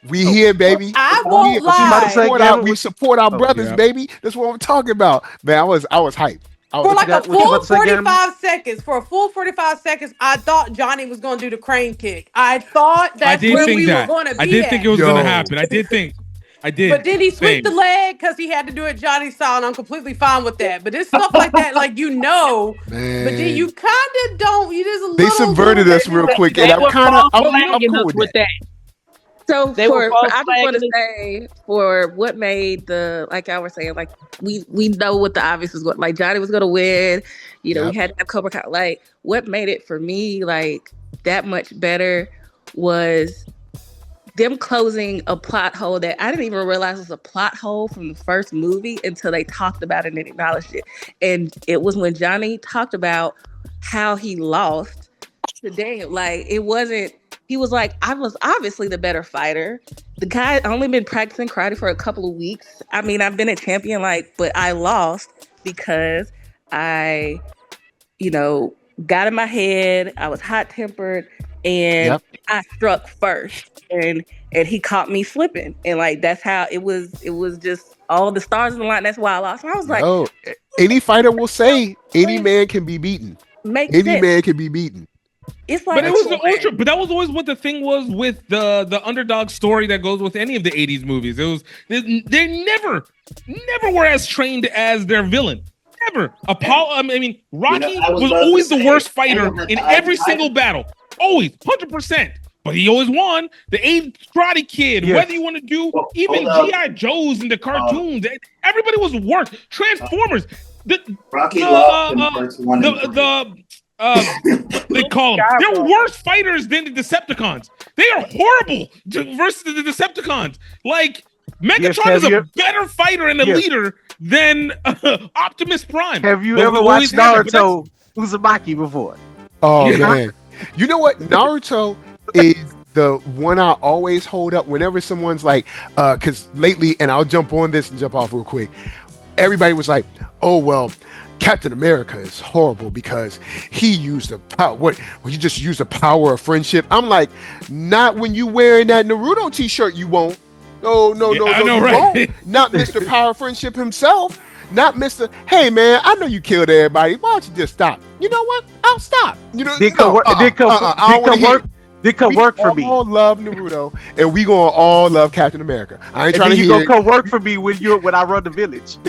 We here, baby. I We won't here. lie. We support our brothers, yeah. baby. That's what I'm talking about, man. I was hyped. For like a What you about full to say, Gamma? 45 seconds, I thought Johnny was going to do the crane kick. I thought I that's did where think we were that. going to I be did think it at. was gonna Yo, happen. I did. But then he switched Same. the leg because he had to do it Johnny style, and I'm completely fine with that. But it's stuff like that, like but then man, you kind of don't. You just a they little subverted us real bit. quick, They and I'm were kind of false I'm flagging cool us with with that. that. So They were false I just want to flagging us. say for what made like I was saying, like we know what the obvious was going, like Johnny was going to win. You know, we Yep. had to have Cobra Kai. Like what made it for me like that much better was them closing a plot hole that I didn't even realize was a plot hole from the first movie until they talked about it and acknowledged it. And it was when Johnny talked about how he lost today. Like it wasn't. He was like, I was obviously the better fighter. The guy only been practicing karate for a couple of weeks. I mean, I've been a champion, like, but I lost because I, you know, got in my head. I was hot tempered, and Yep. I struck first, and he caught me slipping, and like that's how it was. It was just all the stars in the line. That's why I lost. And I was like, No, any fighter will say any man can be beaten. makes Any sense. man can be beaten. It's But like, it was ultra. But that was always what the thing was with the underdog story that goes with any of the '80s movies. It was they never were as trained as their villain. Never. Apollo. I mean, Rocky was always the worst fighter in every single battle. Always, 100%. But he always won. The Karate Kid. Yes. Whether you want to do even GI Joes and the cartoons, everybody was worse. Transformers. Rocky lost in parts 1 and 3. They call them. They're worse fighters than the Decepticons. They are horrible versus the Decepticons. Like Megatron is a better fighter and a leader than Optimus Prime. Have you But ever we always watched had it, but Naruto Uzumaki before? Oh Yeah. man, you know what? Naruto is the one I always hold up whenever someone's like, because lately, and I'll jump on this and jump off real quick. Everybody was like, "Oh well, Captain America is horrible because he used the power. Well, he just used the power of friendship." I'm like, not when you wearing that Naruto T-shirt. You won't. No, I know, you right? won't. Not Mr. Power of Friendship himself. Not Mr. Hey man, I know you killed everybody. Why don't you just stop? You know what? I'll stop. You know, Did no, come work for me. We all love Naruto, and we gonna all love Captain America. I ain't And trying then to you hear gonna come work for me when I run the village.